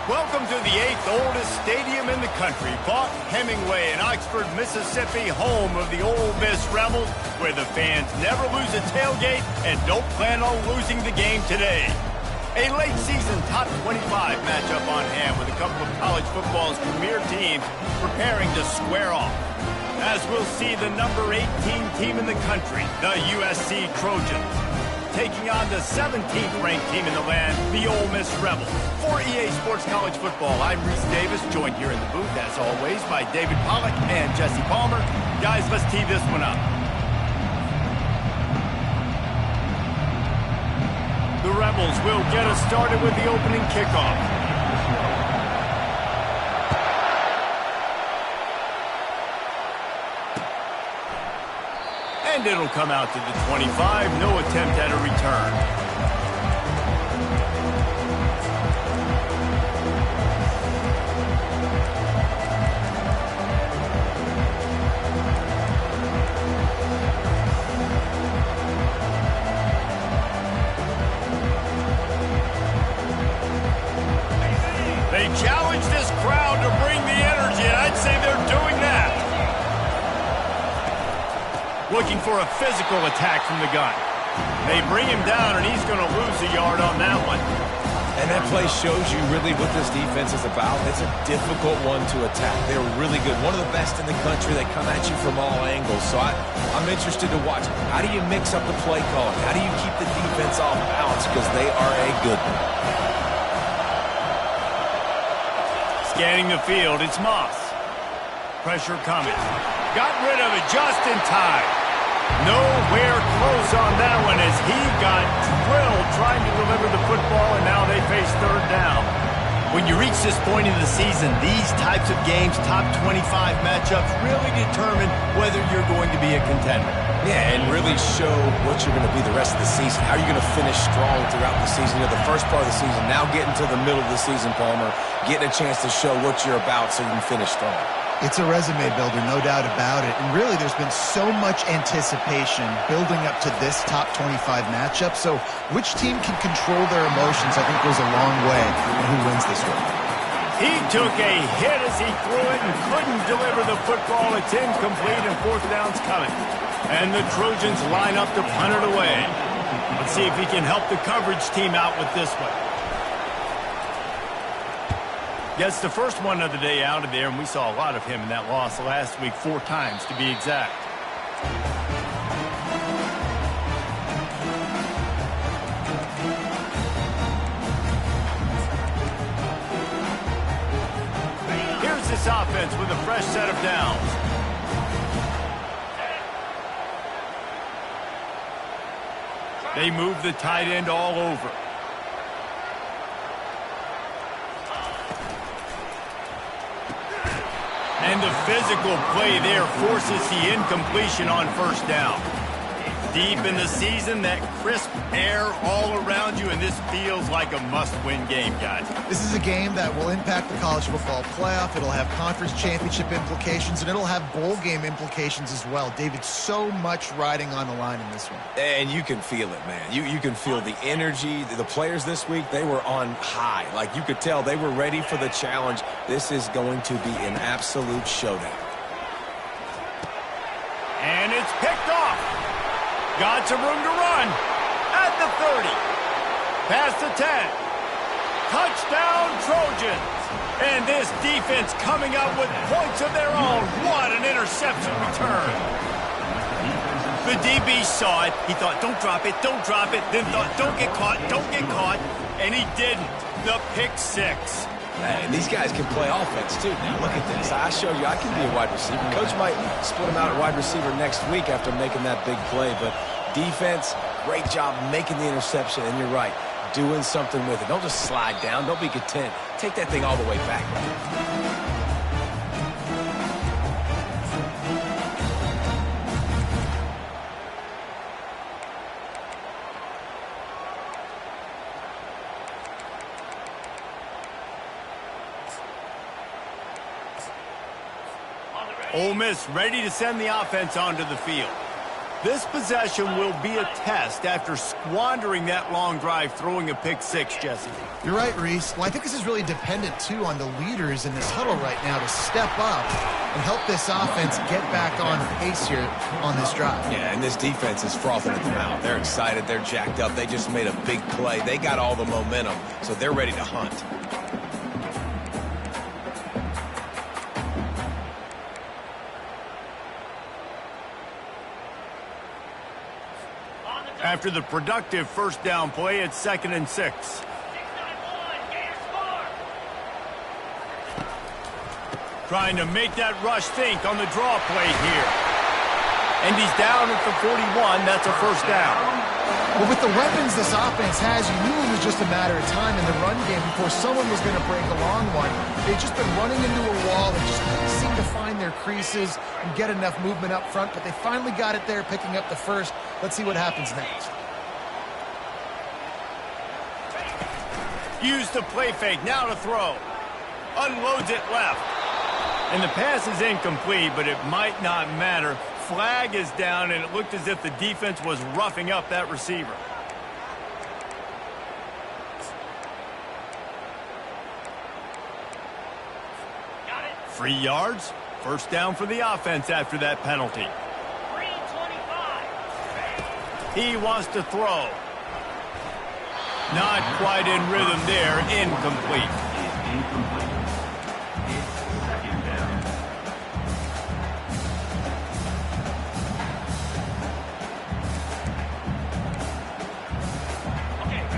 Welcome to the 8th oldest stadium in the country, Vaught Hemingway in Oxford, Mississippi, home of the Ole Miss Rebels, where the fans never lose a tailgate and don't plan on losing the game today. A late-season top 25 matchup on hand with a couple of college football's premier teams preparing to square off. As we'll see the number 18 team in the country, the USC Trojans, taking on the 17th ranked team in the land, the Ole Miss Rebels. For EA Sports College Football, I'm Reese Davis, joined here in the booth, as always, by David Pollack and Jesse Palmer. Guys, let's tee this one up. The Rebels will get us started with the opening kickoff. And it'll come out to the 25. No attempt at a return. They challenge this crowd to bring the energy, and I'd say they're doing that. Looking for a physical attack from the gun. They bring him down, and he's going to lose a yard on that one. And that play shows you really what this defense is about. It's a difficult one to attack. They're really good. One of the best in the country. They come at you from all angles. So I'm interested to watch. How do you mix up the play calling? How do you keep the defense off balance? Because they are a good one. Scanning the field, it's Moss. Pressure coming. Got rid of it just in time. Nowhere close on that one as he got drilled trying to deliver the football, and now they face third down. When you reach this point in the season, these types of games, top 25 matchups, really determine whether you're going to be a contender. Yeah, and really show what you're going to be the rest of the season. How are you going to finish strong throughout the season? You know, the first part of the season, now getting to the middle of the season, Palmer, getting a chance to show what you're about so you can finish strong. It's a resume builder, no doubt about it. And really, there's been so much anticipation building up to this top 25 matchup. So which team can control their emotions, I think, goes a long way in who wins this one. He took a hit as he threw it and couldn't deliver the football. It's incomplete and fourth down's coming. And the Trojans line up to punt it away. Let's see if he can help the coverage team out with this one. Gets the first one of the day out of there, and we saw a lot of him in that loss last week, 4 times to be exact. Here's this offense with a fresh set of downs. They move the tight end all over. And the physical play there forces the incompletion on first down. Deep in the season, that crisp air all around you, and this feels like a must-win game, guys. This is a game that will impact the college football playoff. It'll have conference championship implications, and it'll have bowl game implications as well. David, so much riding on the line in this one. And you can feel it, man. You can feel the energy. The players this week, they were on high. Like, you could tell they were ready for the challenge. This is going to be an absolute showdown. And it's picked off. Got some room to run at the 30. Past the 10. Touchdown, Trojans. And this defense coming up with points of their own. What an interception return. The DB saw it. He thought, don't drop it, don't drop it. Then thought, don't get caught, don't get caught. And he didn't. The pick 6. And these guys can play offense, too. Now, look at this. I show you I can be a wide receiver. Coach might split him out at wide receiver next week after making that big play. But defense, great job making the interception. And you're right, doing something with it. Don't just slide down. Don't be content. Take that thing all the way back. Ole Miss ready to send the offense onto the field. This possession will be a test after squandering that long drive throwing a pick six, Jesse. You're right, Reese. Well, I think this is really dependent, too, on the leaders in this huddle right now to step up and help this offense get back on pace here on this drive. Yeah, and this defense is frothing at the mouth. They're excited. They're jacked up. They just made a big play. They got all the momentum, so they're ready to hunt. After the productive first down play, it's 2nd and 6. Trying to make that rush think on the draw play here. And he's down at the 41. That's a first down. Well, with the weapons this offense has, you knew it was just a matter of time in the run game before someone was going to break a long one. They've just been running into a wall. They just couldn't seem to find their creases and get enough movement up front, but they finally got it there, picking up the first. Let's see what happens next. Use the play fake, now to throw. Unloads it left. And the pass is incomplete, but it might not matter. Flag is down, and it looked as if the defense was roughing up that receiver. Got it. 3 yards. First down for the offense after that penalty. 3:25. He wants to throw. Not quite in rhythm there. Incomplete.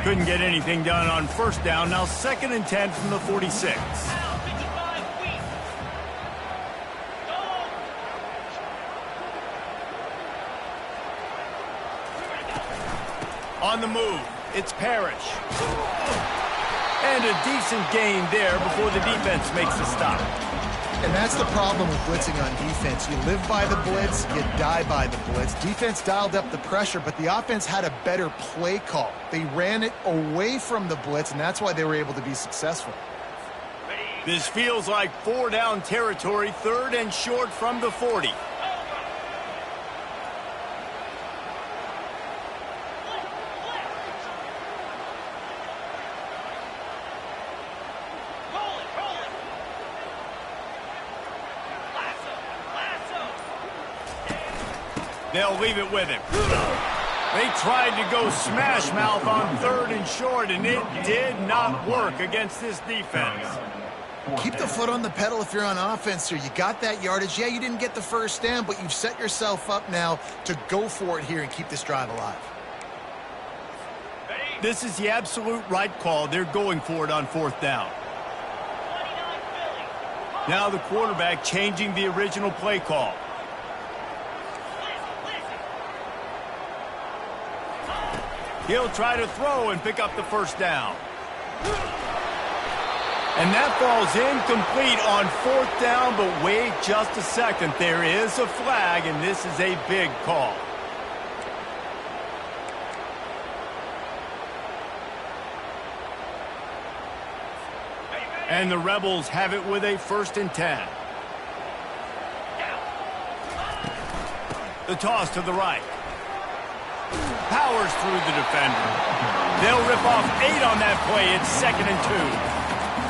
Couldn't get anything done on first down. Now 2nd and 10 from the 46. On the move, it's Parrish. And a decent gain there before the defense makes a stop. And that's the problem with blitzing on defense. You live by the blitz, you die by the blitz. Defense dialed up the pressure, but the offense had a better play call. They ran it away from the blitz, and that's why they were able to be successful. This feels like 4-down territory, 3rd and short from the 40. They'll leave it with him. They tried to go smash mouth on 3rd and short, and it did not work against this defense. Keep the foot on the pedal if you're on offense here. You got that yardage. Yeah, you didn't get the first down, but you've set yourself up now to go for it here and keep this drive alive. This is the absolute right call. They're going for it on 4th down. Now the quarterback changing the original play call. He'll try to throw and pick up the first down. And that falls incomplete on 4th down, but wait just a second. There is a flag, and this is a big call. And the Rebels have it with a 1st and 10. The toss to the right. Powers through the defender. They'll rip off 8 on that play. It's 2nd and 2.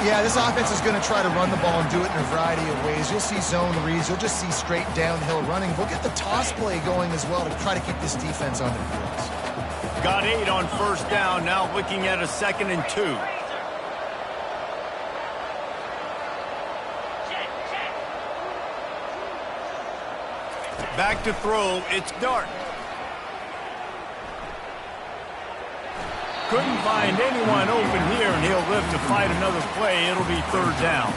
Yeah, this offense is going to try to run the ball and do it in a variety of ways. You'll see zone reads. You'll just see straight downhill running. We'll get the toss play going as well to try to keep this defense on their heels. Got 8 on first down. Now looking at a 2nd and 2. Back to throw. It's Dart. Couldn't find anyone open here, and he'll live to fight another play. It'll be 3rd down.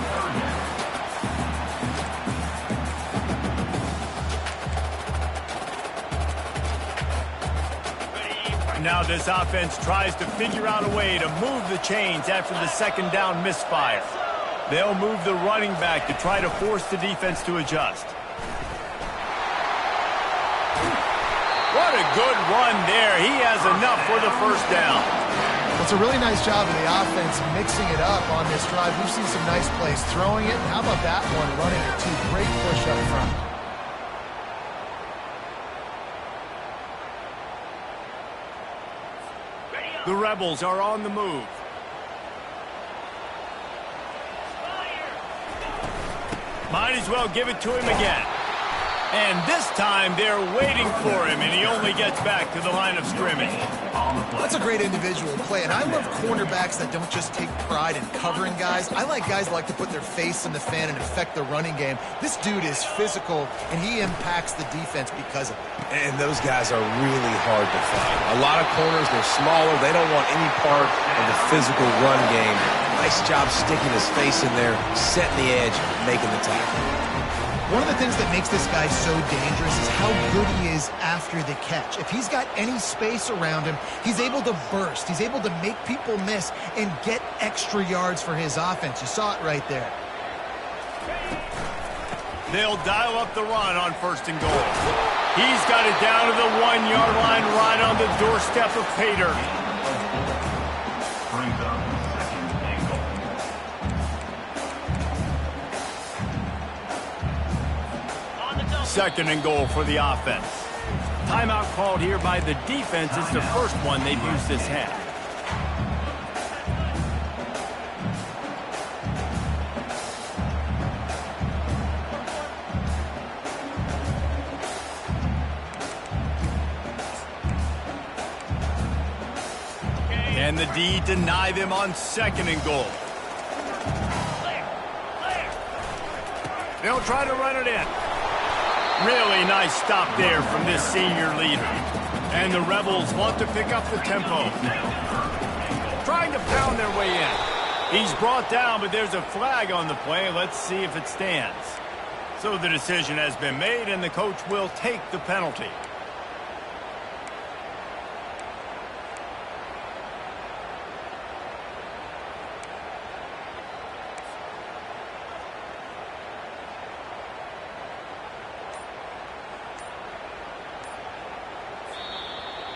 Now this offense tries to figure out a way to move the chains after the 2nd down misfire. They'll move the running back to try to force the defense to adjust. What a good run there. He has enough for the first down. It's a really nice job of the offense mixing it up on this drive. We've seen some nice plays throwing it. How about that one, running it too? Great push up front. The Rebels are on the move. Might as well give it to him again. And this time they're waiting for him, and he only gets back to the line of scrimmage. That's a great individual play, and I love cornerbacks that don't just take pride in covering guys. I like guys that like to put their face in the fan and affect the running game. This dude is physical, and he impacts the defense because of it. And those guys are really hard to find. A lot of corners, they're smaller. They don't want any part of the physical run game. Nice job sticking his face in there, setting the edge, making the tackle. One of the things that makes this guy so dangerous is how good he is after the catch. If he's got any space around him, he's able to burst. He's able to make people miss and get extra yards for his offense. You saw it right there. They'll dial up the run on 1st and goal. He's got it down to the 1-yard line right on the doorstep of pay dirt. Brings up 2nd and goal. Second and goal for the offense. Timeout called here by the defense. It's the first one they've used this half. And the D deny them on 2nd and goal. They'll try to run it in. Really nice stop there from this senior leader. And the Rebels want to pick up the tempo. Trying to pound their way in. He's brought down, but there's a flag on the play. Let's see if it stands. So the decision has been made, and the coach will take the penalty.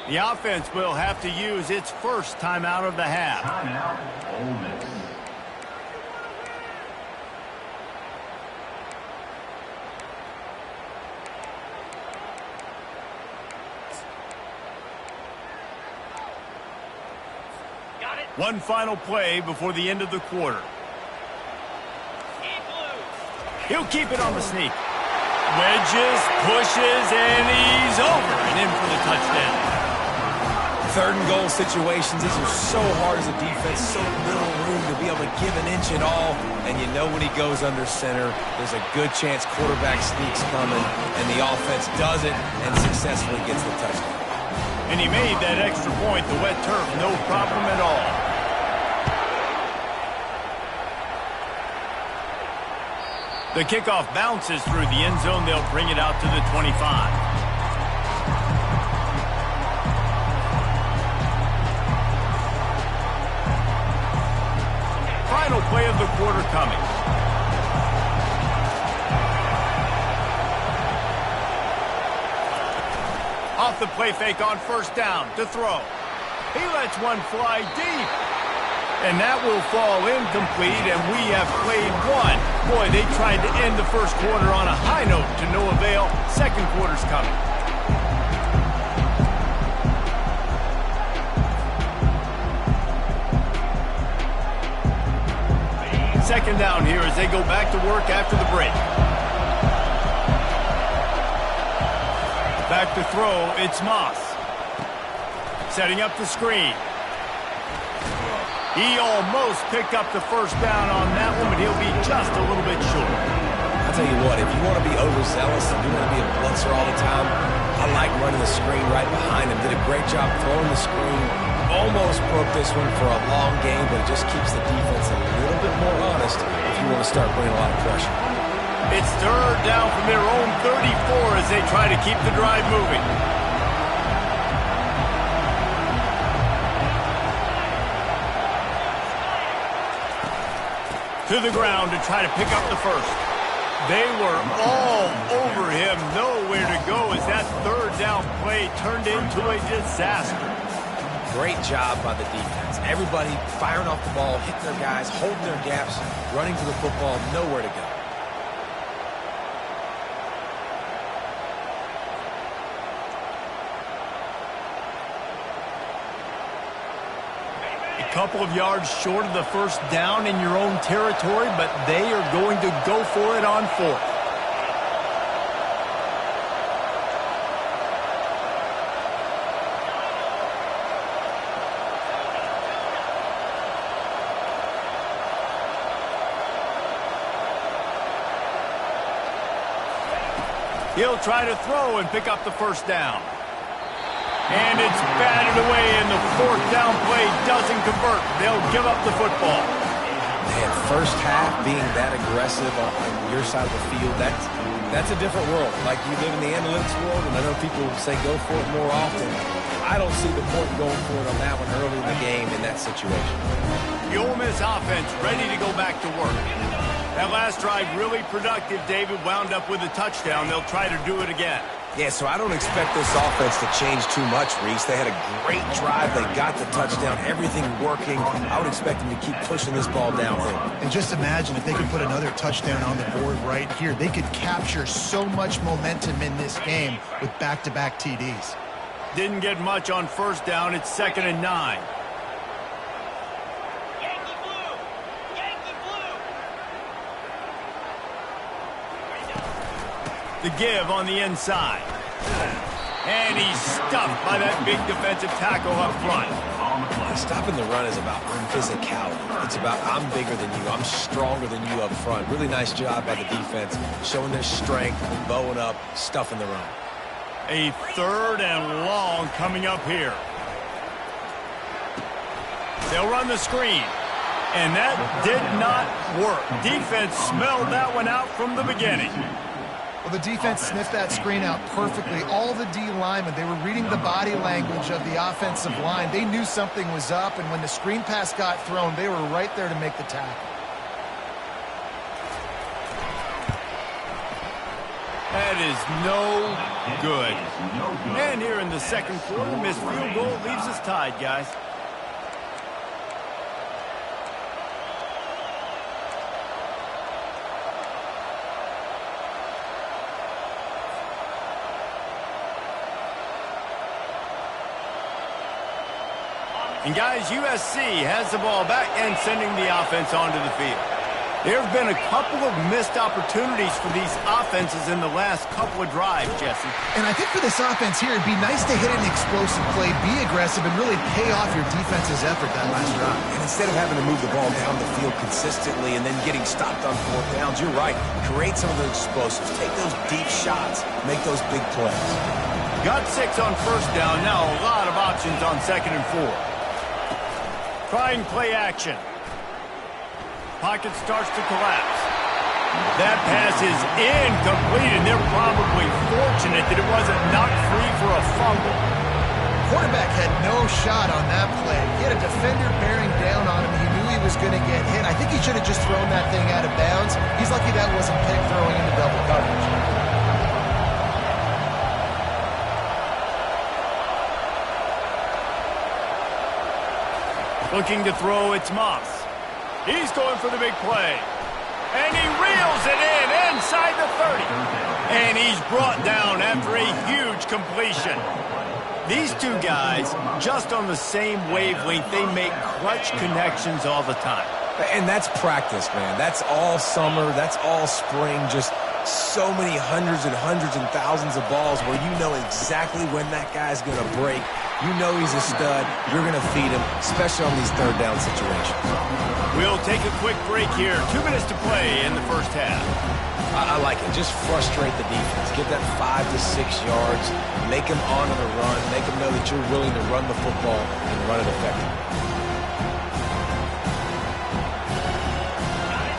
The offense will have to use its first timeout of the half. Timeout, Ole Miss. One final play before the end of the quarter. He'll keep it on the sneak. Wedges, pushes, and he's over and in for the touchdown. 3rd and goal situations, these are so hard as a defense, so little room to be able to give an inch at all. And you know when he goes under center, there's a good chance quarterback sneaks coming, and the offense does it and successfully gets the touchdown. And he made that extra point, the wet turf, no problem at all. The kickoff bounces through the end zone. They'll bring it out to the 25. Final play of the quarter coming. Off the play fake on 1st down to throw. He lets one fly deep. And that will fall incomplete, and we have played one. Boy, they tried to end the first quarter on a high note to no avail. 2nd quarter's coming. Second down here as they go back to work after the break. Back to throw, it's Moss. Setting up the screen. He almost picked up the 1st down on that one, but he'll be just a little bit short. I'll tell you what, if you want to be overzealous and you want to be a blitzer all the time, I like running the screen right behind him. Did a great job throwing the screen. Almost broke this one for a long game, but it just keeps the defense a little bit more honest if you want to start putting a lot of pressure. It's 3rd down from their own 34 as they try to keep the drive moving. To the ground to try to pick up the 1st. They were all over him, nowhere to go as that 3rd down play turned into a disaster. Great job by the defense. Everybody firing off the ball, hitting their guys, holding their gaps, running to the football, nowhere to go. couple of yards short of the first down in your own territory, but they are going to go for it on fourth. He'll try to throw and pick up the first down. And it's batted away, and the fourth down play doesn't convert. They'll give up the football. Man, first half being that aggressive on your side of the field, that's a different world. Like, you live in the analytics world, and I know people say go for it more often. I don't see the point going for it on that one early in the game in that situation. The Ole Miss offense ready to go back to work. That last drive really productive. David wound up with a touchdown. They'll try to do it again. Yeah, so I don't expect this offense to change too much, Reese. They had a great drive. They got the touchdown. Everything working. I would expect them to keep pushing this ball downhill. And just imagine if they could put another touchdown on the board right here. They could capture so much momentum in this game with back-to-back TDs. Didn't get much on first down. It's 2nd and 9. The give on the inside. And he's stuffed by that big defensive tackle up front. Stopping the run is about physicality. It's about I'm bigger than you. I'm stronger than you up front. Really nice job by the defense, showing their strength, bowing up, stuffing the run. A 3rd and long coming up here. They'll run the screen. And that did not work. Defense smelled that one out from the beginning. Well, the defense sniffed that screen out perfectly. All the D linemen, they were reading the body language of the offensive line. They knew something was up, and when the screen pass got thrown, they were right there to make the tackle. That is no good. And here in the second quarter, missed field goal leaves us tied, guys. And guys, USC has the ball back and sending the offense onto the field. There have been a couple of missed opportunities for these offenses in the last couple of drives, Jesse. And I think for this offense here, it'd be nice to hit an explosive play, be aggressive, and really pay off your defense's effort that last drive. And instead of having to move the ball down the field consistently and then getting stopped on 4th downs, you're right. Create some of those explosives. Take those deep shots. Make those big plays. Got 6 on first down. Now a lot of options on 2nd and 4. Trying play action. Pocket starts to collapse. That pass is incomplete, and they're probably fortunate that it wasn't knocked free for a fumble. Quarterback had no shot on that play. He had a defender bearing down on him. He knew he was going to get hit. I think he should have just thrown that thing out of bounds. He's lucky that wasn't picked throwing into double coverage. Looking to throw, it's Moss. He's going for the big play. And he reels it in inside the 30. And he's brought down after a huge completion. These two guys, just on the same wavelength, they make clutch connections all the time. And that's practice, man. That's all summer. That's all spring. Just so many hundreds and thousands of balls where you know exactly when that guy's going to break. You know he's a stud. You're going to feed him, especially on these 3rd down situations. We'll take a quick break here. 2 minutes to play in the first half. I like it. Just frustrate the defense. Give that 5 to 6 yards. Make them honor the run. Make them know that you're willing to run the football and run it effectively.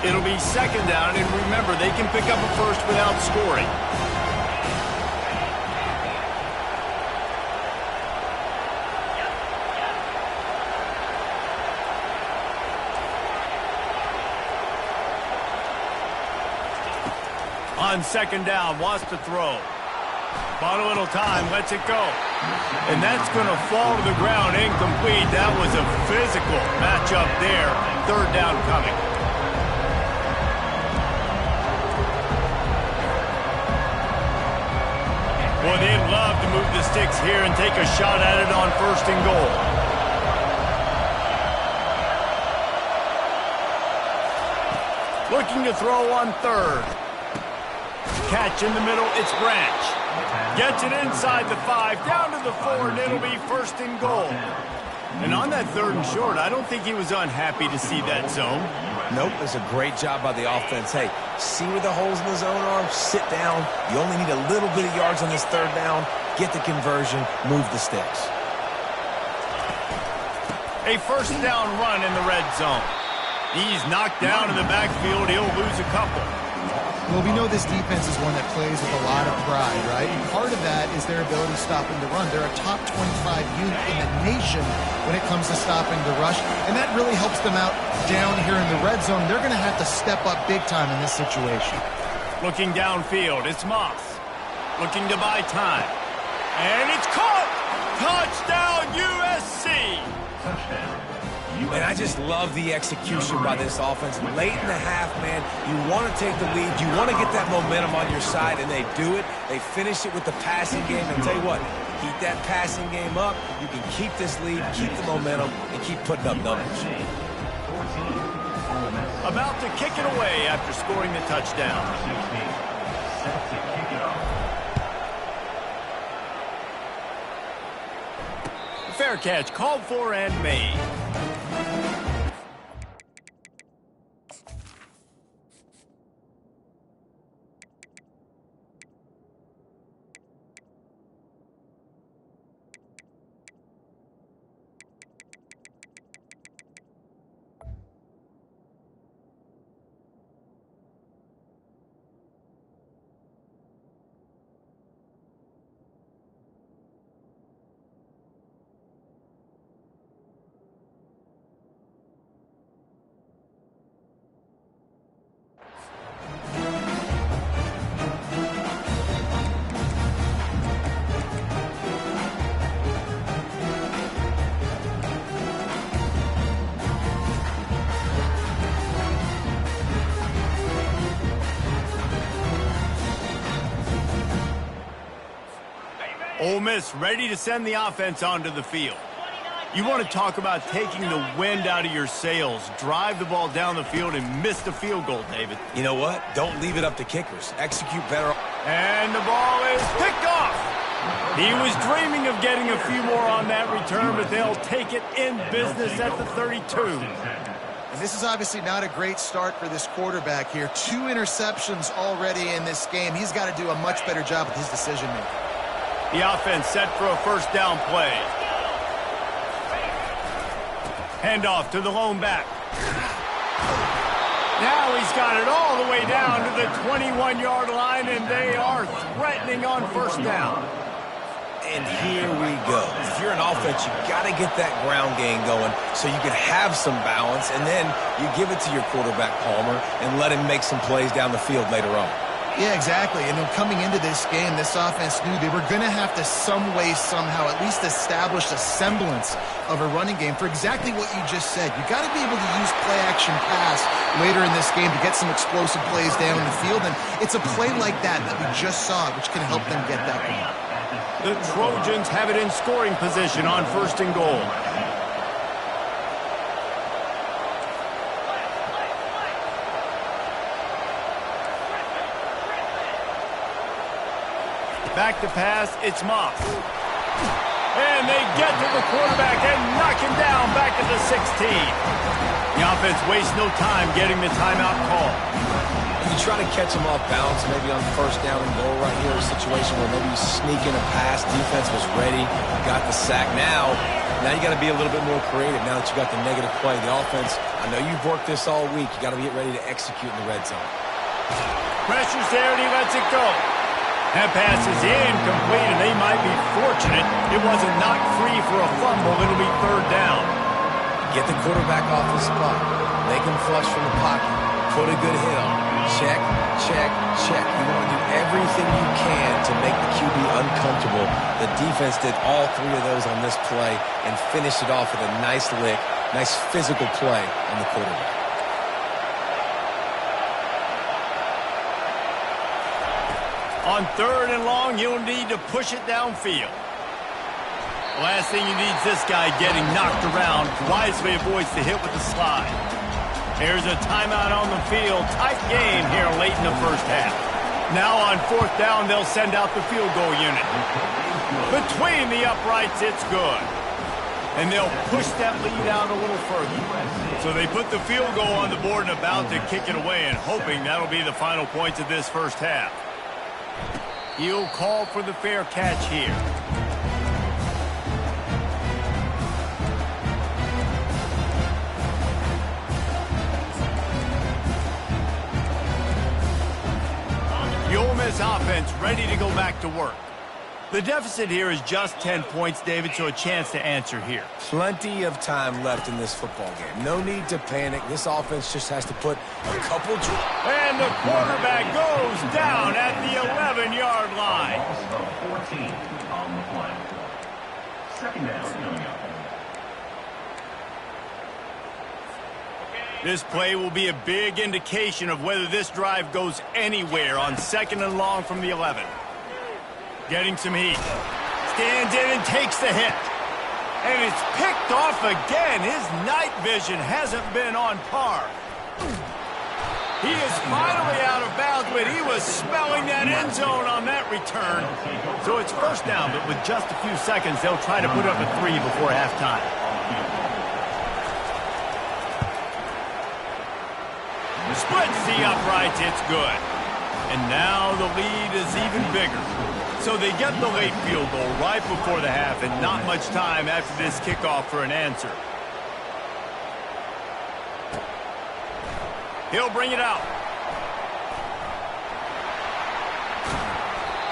It'll be 2nd down, and remember, they can pick up a first without scoring. On 2nd down, wants to throw. Bought a little time, lets it go. And that's going to fall to the ground incomplete. That was a physical matchup there. 3rd down coming. Boy, they'd love to move the sticks here and take a shot at it on 1st and goal. Looking to throw on third. Catch in the middle, it's Branch. Gets it inside the 5, down to the 4, and it'll be first and goal. And on that third and short, I don't think he was unhappy to see that zone. Nope, it's a great job by the offense. Hey, see where the holes in the zone are? Sit down. You only need a little bit of yards on this third down. Get the conversion, move the sticks. A first down run in the red zone. He's knocked down in the backfield. He'll lose a couple. Well, we know this defense is one that plays with a lot of pride, right? And part of that is their ability stopping the run. They're a top 25 unit in the nation when it comes to stopping the rush, and that really helps them out down here in the red zone. They're going to have to step up big time in this situation. Looking downfield, it's Moss. Looking to buy time. And it's caught! Touchdown, USC! Touchdown. And I just love the execution by this offense. Late in the half, man, you want to take the lead. You want to get that momentum on your side, and they do it. They finish it with the passing game. And tell you what, keep that passing game up. You can keep this lead, keep the momentum, and keep putting up numbers. About to kick it away after scoring the touchdown. Set to kick it off. Fair catch called for and made. Ole Miss ready to send the offense onto the field. You want to talk about taking the wind out of your sails. Drive the ball down the field and miss the field goal, David. You know what? Don't leave it up to kickers. Execute better. And the ball is picked off. He was dreaming of getting a few more on that return, but they'll take it in business at the 32. And this is obviously not a great start for this quarterback here. 2 interceptions already in this game. He's got to do a much better job with his decision-making. The offense set for a first down play. Handoff to the lone back. Now he's got it all the way down to the 21-yard line, and they are threatening on first down. And here we go. If you're an offense, you got to get that ground game going so you can have some balance, and then you give it to your quarterback, Palmer, and let him make some plays down the field later on. Yeah, exactly. And then coming into this game, this offense knew they were going to have to some way, somehow, at least establish a semblance of a running game for exactly what you just said. You got to be able to use play-action pass later in this game to get some explosive plays down the field. And it's a play like that we just saw, which can help them get that going. The Trojans have it in scoring position on first and goal. Back to pass, it's Moss. And they get to the quarterback and knock him down back to the 16. The offense wastes no time getting the timeout call. You try to catch him off balance, maybe on first down and goal right here, a situation where maybe you sneak in a pass, defense was ready, got the sack. Now you got to be a little bit more creative now that you got the negative play. The offense, I know you've worked this all week. You got to get ready to execute in the red zone. Pressure's there and he lets it go. That pass is incomplete, and they might be fortunate it wasn't knocked free for a fumble. It'll be third down. Get the quarterback off the spot. Make him flush from the pocket. Put a good hit on him. Check, check, check. You want to do everything you can to make the QB uncomfortable. The defense did all 3 of those on this play and finished it off with a nice lick, nice physical play on the quarterback. On third and long, you'll need to push it downfield. The last thing you need is this guy getting knocked around. Wisely avoids the hit with the slide. Here's a timeout on the field. Tight game here late in the first half. Now on fourth down, they'll send out the field goal unit. Between the uprights, it's good. And they'll push that lead out a little further. So they put the field goal on the board and about to kick it away, and hoping that'll be the final points of this first half. He'll call for the fair catch here. The Ole Miss offense ready to go back to work. The deficit here is just 10 points, David, so a chance to answer here. Plenty of time left in this football game. No need to panic. This offense just has to put a couple... And the quarterback goes down at the 11-yard line. Loss of 14 on the play. Second down coming up. This play will be a big indication of whether this drive goes anywhere on second and long from the 11. Getting some heat. Stands in and takes the hit. And it's picked off again. His night vision hasn't been on par. He is finally out of bounds, but he was smelling that end zone on that return. So it's first down, but with just a few seconds, they'll try to put up a 3 before halftime. Splits the uprights, it's good. And now the lead is even bigger. So they get the late field goal right before the half, and not much time after this kickoff for an answer. He'll bring it out.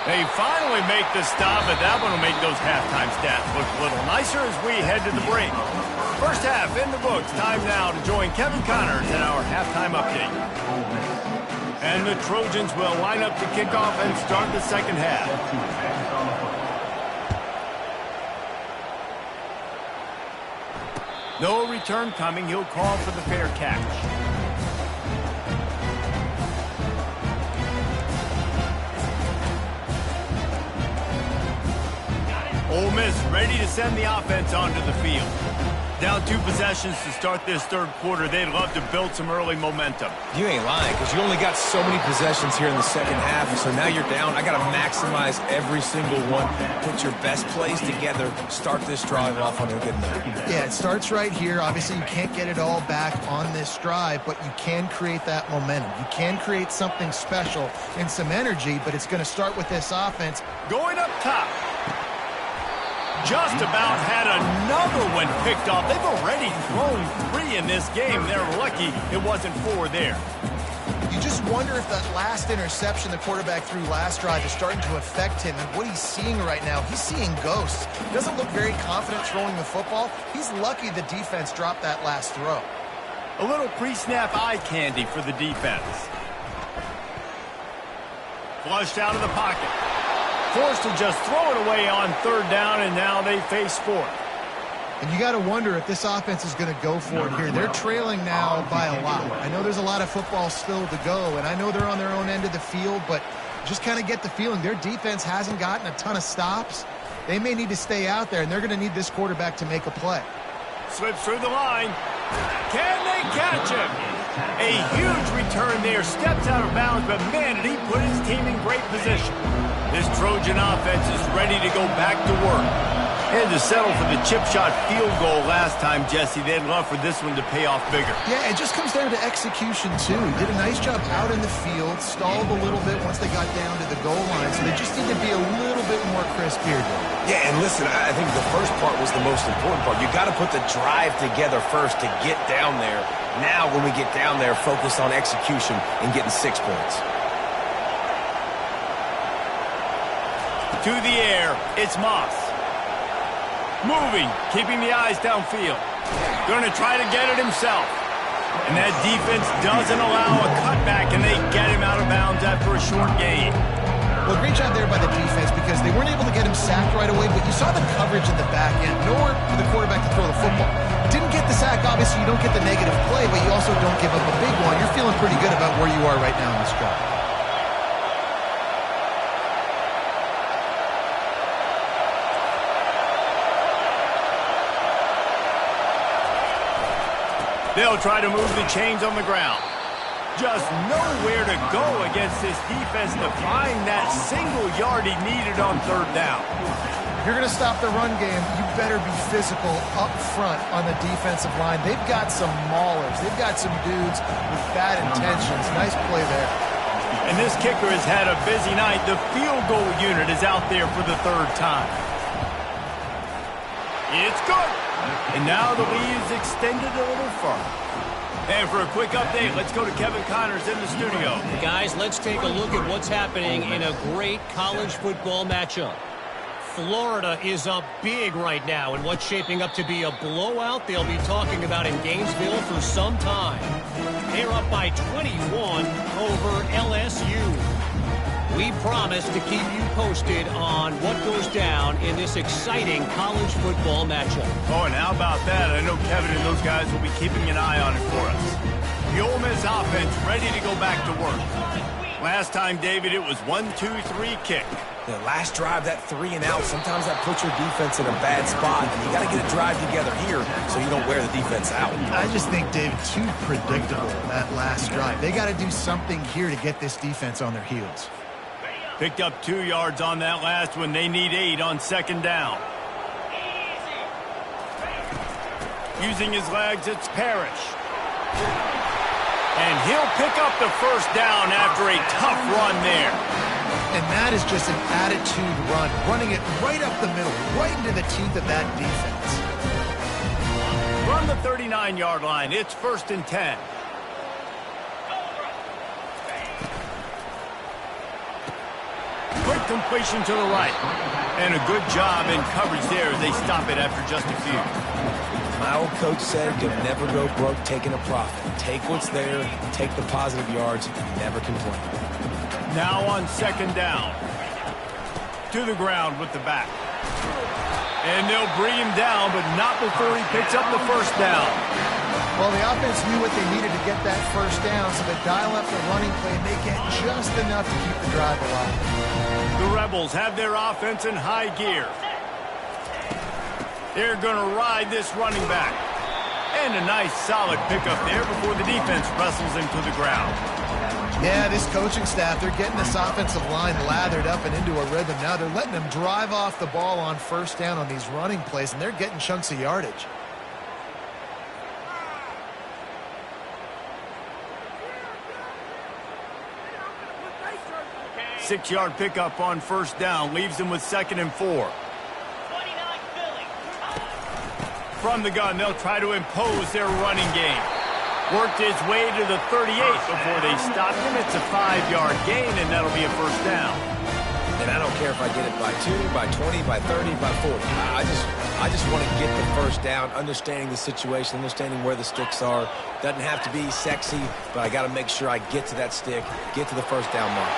They finally make the stop, but that one will make those halftime stats look a little nicer as we head to the break. First half in the books. Time now to join Kevin Connors in our halftime update. And the Trojans will line up to kick off and start the second half. No return coming. He'll call for the fair catch. Ole Miss ready to send the offense onto the field. Down 2 possessions to start this third quarter. They'd love to build some early momentum. You ain't lying, because you only got so many possessions here in the second half, so now you're down. I got to maximize every single one. Put your best plays together. Start this drive off on a good note. Yeah, it starts right here. Obviously, you can't get it all back on this drive, but you can create that momentum. You can create something special and some energy, but it's going to start with this offense. Going up top. Just about had another one picked off. They've already thrown 3 in this game. They're lucky it wasn't 4 there. You just wonder if that last interception the quarterback threw last drive is starting to affect him and what he's seeing right now. He's seeing ghosts. Doesn't look very confident throwing the football. He's lucky the defense dropped that last throw. A little pre-snap eye candy for the defense. Flushed out of the pocket. Forced to just throw it away on third down, and now they face 4th. And you got to wonder if this offense is going to go for it here. They're trailing now by a lot. I know there's a lot of football still to go, and I know they're on their own end of the field, but just kind of get the feeling their defense hasn't gotten a ton of stops. They may need to stay out there, and they're going to need this quarterback to make a play. Slips through the line. Can they catch him? A huge return there. Steps out of bounds, but man, did he put his team in great position. This Trojan offense is ready to go back to work. And to settle for the chip shot field goal last time, Jesse, they'd love for this one to pay off bigger. Yeah, it just comes down to execution, too. He did a nice job out in the field, stalled a little bit once they got down to the goal line, so they just need to be a little bit more crisp here. Yeah, and listen, I think the first part was the most important part. You got to put the drive together first to get down there. Now, when we get down there, focus on execution and getting 6 points. To the air, it's Moss. Moving, keeping the eyes downfield. Going to try to get it himself. And that defense doesn't allow a cutback, and they get him out of bounds after a short gain. Well, great job there by the defense because they weren't able to get him sacked right away, but you saw the coverage in the back end. Nowhere for the quarterback to throw the football. Didn't get the sack, obviously you don't get the negative play, but you also don't give up a big one. You're feeling pretty good about where you are right now in this drive. They'll try to move the chains on the ground. Just nowhere to go against this defense to find that single yard he needed on third down. If you're going to stop the run game, you better be physical up front on the defensive line. They've got some maulers. They've got some dudes with bad intentions. Nice play there. And this kicker has had a busy night. The field goal unit is out there for the third time. It's good. And now the lead is extended a little further. And for a quick update, let's go to Kevin Connors in the studio. Guys, let's take a look at what's happening in a great college football matchup. Florida is up big right now in what's shaping up to be a blowout they'll be talking about in Gainesville for some time. They're up by 21 over LSU. We promise to keep you posted on what goes down in this exciting college football matchup. Oh, and how about that? I know Kevin and those guys will be keeping an eye on it for us. The Ole Miss offense ready to go back to work. Last time, David, it was 1-2-3 kick. The last drive, that 3 and out, sometimes that puts your defense in a bad spot, and you got to get a drive together here so you don't wear the defense out. I just think, David, too predictable, that last drive. They got to do something here to get this defense on their heels. Picked up 2 yards on that last one. They need 8 on second down. Using his legs, it's Parrish. And he'll pick up the first down after a tough run there. And that is just an attitude run, running it right up the middle, right into the teeth of that defense. From the 39-yard line, it's 1st and 10. Quick completion to the right. And a good job in coverage there as they stop it after just a few. My old coach said you'll never go broke taking a profit. Take what's there, take the positive yards, never complain. Now on second down. To the ground with the back. And they'll bring him down, but not before he picks up the first down. Well, the offense knew what they needed to get that first down, so they dial up the running play, and they get just enough to keep the drive alive. The Rebels have their offense in high gear. They're going to ride this running back. And a nice solid pickup there before the defense wrestles him to the ground. Yeah, this coaching staff, they're getting this offensive line lathered up and into a rhythm. Now they're letting them drive off the ball on first down on these running plays, and they're getting chunks of yardage. Six-yard pickup on first down leaves them with 2nd and 4. From the gun, they'll try to impose their running game. Worked his way to the 38 before they stopped him. It's a 5-yard gain, and that'll be a first down. And I don't care if I get it by 2, by 20, by 30, by 40. I just want to get the first down, understanding the situation, understanding where the sticks are. Doesn't have to be sexy, but I got to make sure I get to that stick, get to the first down mark.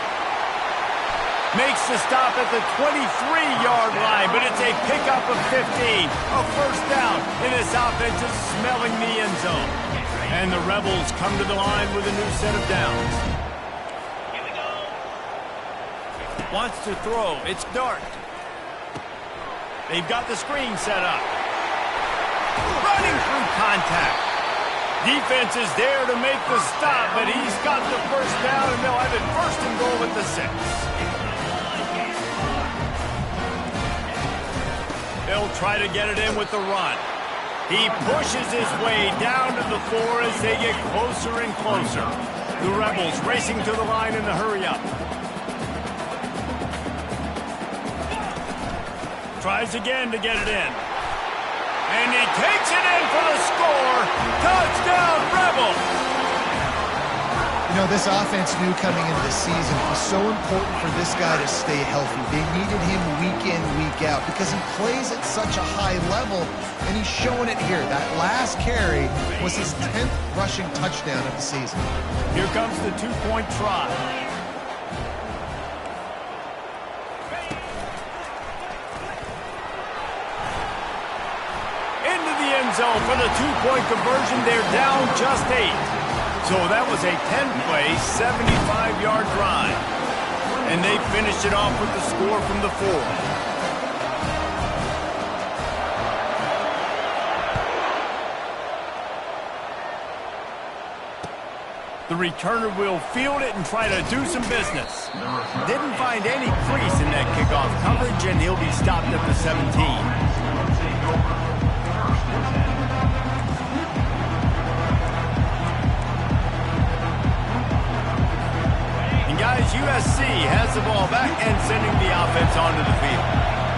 Makes the stop at the 23-yard line, but it's a pickup of 15. A first down, and this offense is smelling the end zone. And the Rebels come to the line with a new set of downs. Here we go. Wants to throw. It's Dart. They've got the screen set up. Running through contact. Defense is there to make the stop, but he's got the first down, and they'll have it 1st and goal at the 6. They'll try to get it in with the run. He pushes his way down to the 4 as they get closer and closer. The Rebels racing to the line in the hurry-up. Tries again to get it in. And he takes it in for the score. Touchdown, Rebels! You know, this offense knew coming into the season it was so important for this guy to stay healthy. They needed him week in, week out because he plays at such a high level, and he's showing it here. That last carry was his 10th rushing touchdown of the season. Here comes the 2-point try. Into the end zone for the 2-point conversion. They're down just 8. So that was a 10-play, 75-yard drive. And they finished it off with the score from the 4. The returner will field it and try to do some business. Didn't find any crease in that kickoff coverage, and he'll be stopped at the 17. Guys, USC has the ball back and sending the offense onto the field.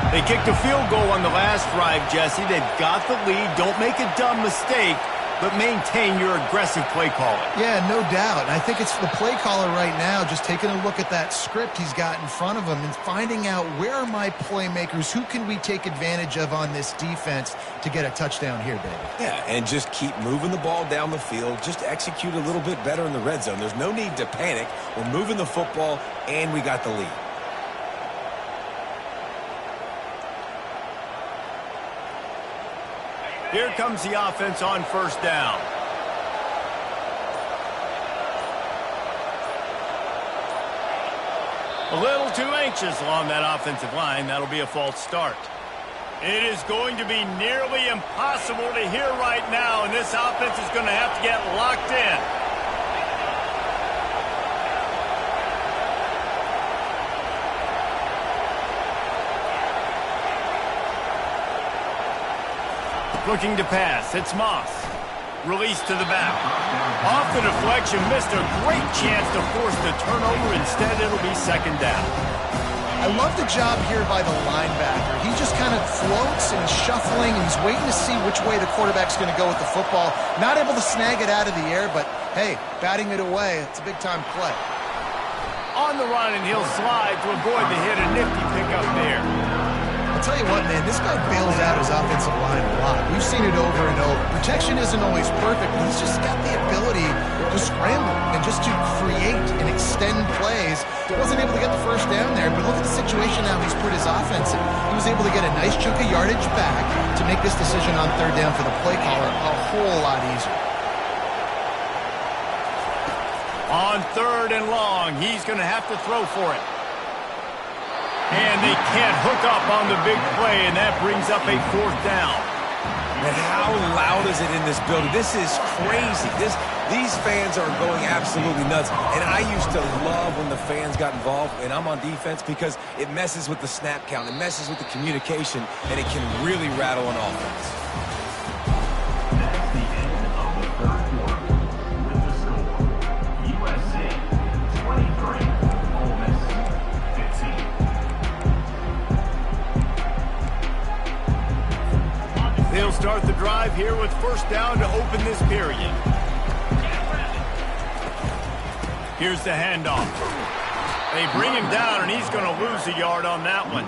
They kicked a field goal on the last drive, Jesse. They've got the lead. Don't make a dumb mistake, but maintain your aggressive play calling. Yeah, no doubt. And I think it's the play caller right now just taking a look at that script he's got in front of him and finding out where are my playmakers, who can we take advantage of on this defense to get a touchdown here, baby. Yeah, and just keep moving the ball down the field. Just execute a little bit better in the red zone. There's no need to panic. We're moving the football, and we got the lead. Here comes the offense on first down. A little too anxious along that offensive line. That'll be a false start. It is going to be nearly impossible to hear right now, and this offense is going to have to get locked in. Looking to pass. It's Moss. Release to the back. Off the deflection. Missed a great chance to force the turnover. Instead, it'll be second down. I love the job here by the linebacker. He just kind of floats and shuffling, and he's waiting to see which way the quarterback's going to go with the football. Not able to snag it out of the air, but, hey, batting it away, it's a big-time play. On the run, and he'll slide to avoid the hit. A nifty pickup there. I'll tell you what, man, this guy bails out his offensive line a lot. We've seen it over and over. Protection isn't always perfect, but he's just got the ability to scramble and just to create and extend plays. He wasn't able to get the first down there, but look at the situation now he's put his offense in. He was able to get a nice chunk of yardage back to make this decision on third down for the play caller a whole lot easier. On third and long, he's going to have to throw for it. And they can't hook up on the big play, and that brings up a fourth down. And how loud is it in this building? This is crazy. These fans are going absolutely nuts. And I used to love when the fans got involved, and I'm on defense, because it messes with the snap count. It messes with the communication, and it can really rattle an offense. That's the end of the third quarter. With the score, USC 23, Ole Miss 15. They'll start the drive here with first down to open this period. Here's the handoff. They bring him down, and he's going to lose a yard on that one.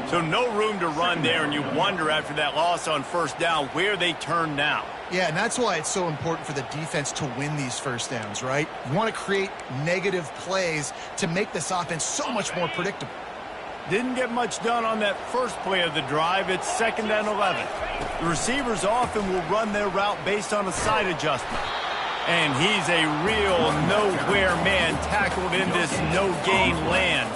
So no room to run there, and you wonder after that loss on first down where they turn now. Yeah, and that's why it's so important for the defense to win these first downs, right? You want to create negative plays to make this offense so much more predictable. Didn't get much done on that first play of the drive. It's second and 11. The receivers often will run their route based on a side adjustment. And he's a real nowhere man tackled in this no-gain land.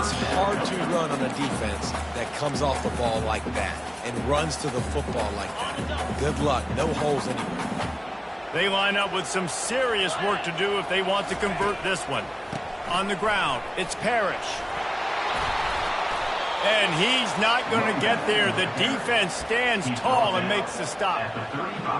It's hard to run on a defense that comes off the ball like that and runs to the football like that. Good luck. No holes anywhere. They line up with some serious work to do if they want to convert this one. On the ground, it's Parrish. And he's not going to get there. The defense stands tall and makes the stop.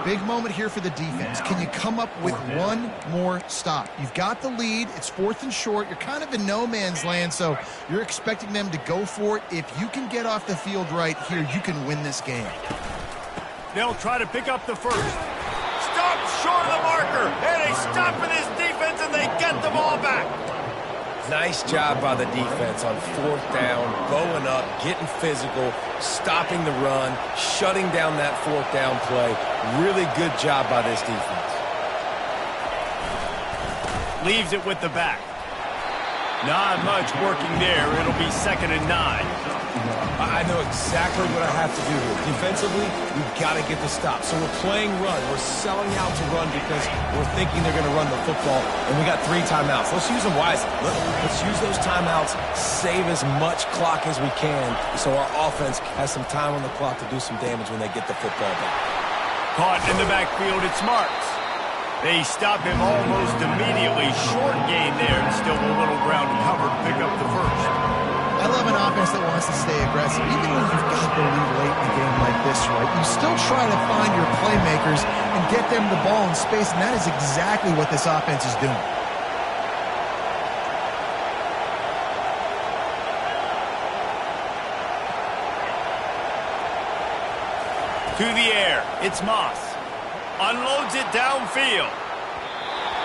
Big moment here for the defense. Can you come up with one more stop? You've got the lead. It's fourth and short. You're kind of in no man's land, so you're expecting them to go for it. If you can get off the field right here, you can win this game. They'll try to pick up the first. Stop short of the marker. And they stop with this defense, and they get the ball back. Nice job by the defense on fourth down, bowing up, getting physical, stopping the run, shutting down that fourth down play. Really good job by this defense. Leaves it with the back. Not much working there. It'll be second and 9. I know exactly what I have to do here. Defensively, we've got to get the stop. So we're playing run. We're selling out to run because we're thinking they're going to run the football, and we got 3 timeouts. Let's use them wisely. Let's use those timeouts, save as much clock as we can so our offense has some time on the clock to do some damage when they get the football back. Caught in the backfield, it's Marks. They stop him almost immediately. Short gain there, and still a little ground covered to pick up the first. I love an offense that wants to stay aggressive. Even when you've got the lead late in a game like this, right, you still try to find your playmakers and get them the ball in space, and that is exactly what this offense is doing. To the air, it's Moss. Unloads it downfield.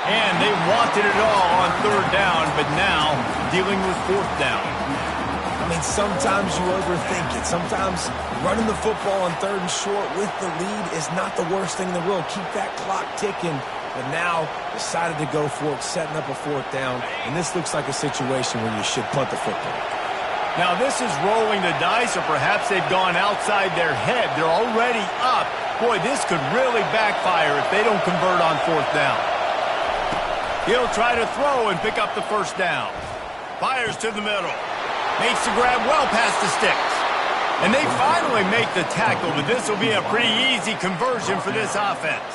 And they wanted it all on third down, but now dealing with fourth down. I mean, sometimes you overthink it. Sometimes running the football on third and short with the lead is not the worst thing in the world. Keep that clock ticking. But now decided to go for it, setting up a fourth down. And this looks like a situation where you should punt the football. Now this is rolling the dice, or perhaps they've gone outside their head. They're already up. Boy, this could really backfire if they don't convert on fourth down. He'll try to throw and pick up the first down. Fires to the middle. Makes the grab well past the sticks. And they finally make the tackle, but this will be a pretty easy conversion for this offense.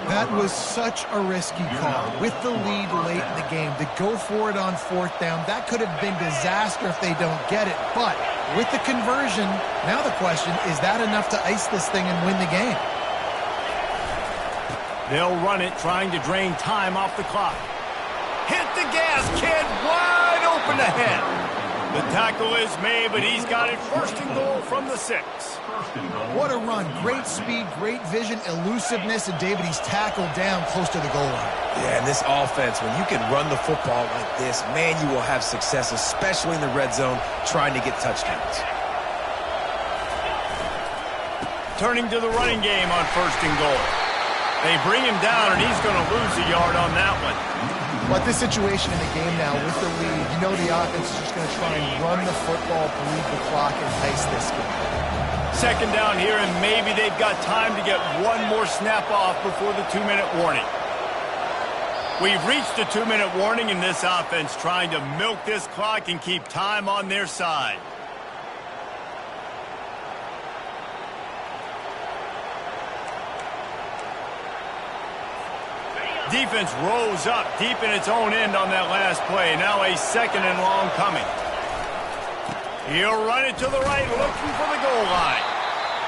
That was such a risky call. With the lead late in the game, to go for it on fourth down, that could have been disaster if they don't get it. But with the conversion, now the question, is that enough to ice this thing and win the game? They'll run it, trying to drain time off the clock. Hit the gas, kid, wide open ahead. The tackle is made, but he's got it first and goal from the 6. What a run. Great speed, great vision, elusiveness, and David, he's tackled down close to the goal line. Yeah, and this offense, when you can run the football like this, man, you will have success, especially in the red zone, trying to get touchdowns. Turning to the running game on first and goal. They bring him down, and he's going to lose a yard on that one. But this situation in the game now with the lead, you know the offense is just going to try and run the football, bleed the clock, and ice this game. Second down here, and maybe they've got time to get one more snap off before the 2-minute warning. We've reached the 2-minute warning, and this offense trying to milk this clock and keep time on their side. Defense rose up deep in its own end on that last play. Now a second and long coming. He'll run it to the right, looking for the goal line.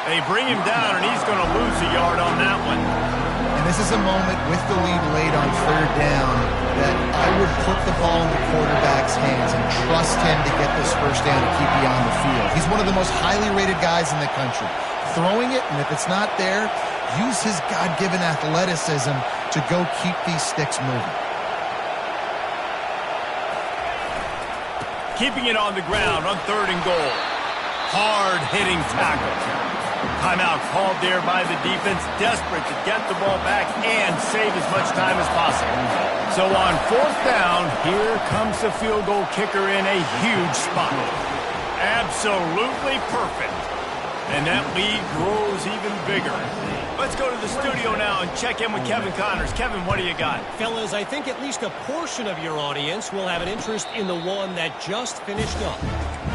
They bring him down, and he's going to lose a yard on that one. And this is a moment with the lead late on third down that I would put the ball in the quarterback's hands and trust him to get this first down and keep you on the field. He's one of the most highly rated guys in the country. Throwing it, and if it's not there, use his God-given athleticism to go keep these sticks moving. Keeping it on the ground on third and goal. Hard-hitting tackle. Timeout called there by the defense, desperate to get the ball back and save as much time as possible. So on fourth down, here comes the field goal kicker in a huge spot. Absolutely perfect. And that lead grows even bigger. Let's go to the studio now and check in with Kevin Connors. Kevin, what do you got? Fellas, I think at least a portion of your audience will have an interest in the one that just finished up.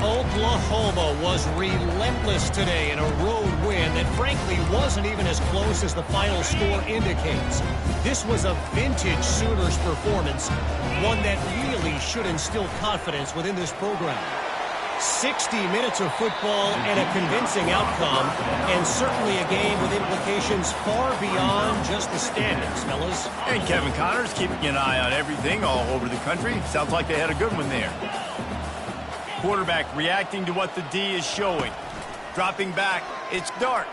Oklahoma was relentless today in a road win that frankly wasn't even as close as the final score indicates. This was a vintage Sooners performance, one that really should instill confidence within this program. 60 minutes of football and a convincing outcome, and certainly a game with implications far beyond just the standings, fellas. And Kevin Connors keeping an eye on everything all over the country. Sounds like they had a good one there. Quarterback reacting to what the D is showing. Dropping back, it's Dart.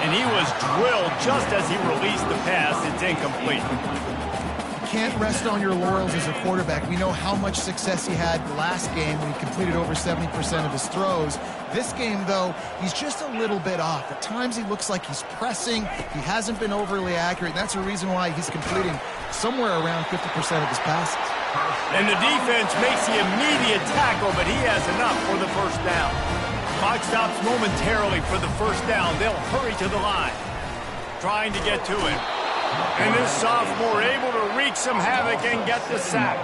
And he was drilled just as he released the pass. It's incomplete. Can't rest on your laurels as a quarterback. We know how much success he had last game when he completed over 70% of his throws. This game, though, he's just a little bit off. At times he looks like he's pressing. He hasn't been overly accurate, and that's the reason why he's completing somewhere around 50% of his passes. And the defense makes the immediate tackle, but he has enough for the first down. Clock stops momentarily for the first down. They'll hurry to the line, trying to get to it. And this sophomore able to wreak some havoc and get the sack.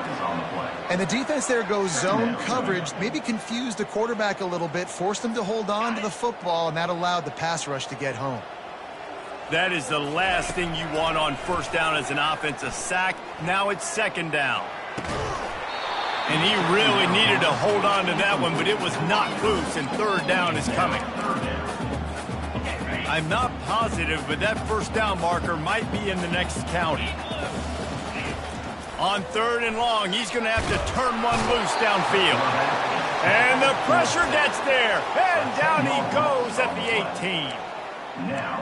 And the defense there goes zone coverage, maybe confused the quarterback a little bit, forced him to hold on to the football, and that allowed the pass rush to get home. That is the last thing you want on first down as an offense, a sack. Now it's second down. And he really needed to hold on to that one, but it was knocked loose, and third down is coming. I'm not positive, but that first down marker might be in the next county. On third and long, he's going to have to turn one loose downfield. And the pressure gets there, and down he goes at the 18.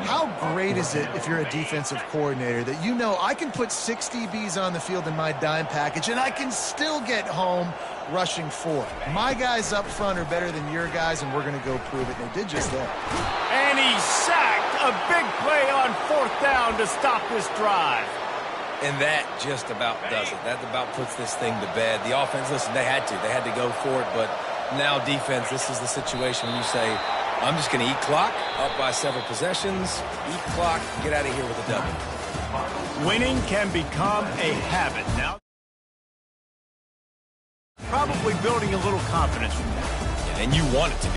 How great is it if you're a defensive coordinator that you know I can put 6 DBs on the field in my dime package and I can still get home rushing 4. My guys up front are better than your guys, and we're going to go prove it, and they did just that. And he sacked. A big play on fourth down to stop this drive. And that just about does it. That about puts this thing to bed. The offense, listen, they had to go for it, but now defense, this is the situation where you say, I'm just going to eat clock, up by several possessions, eat clock, get out of here with a W. Winning can become a habit. Now, probably building a little confidence from that. And you want it to be.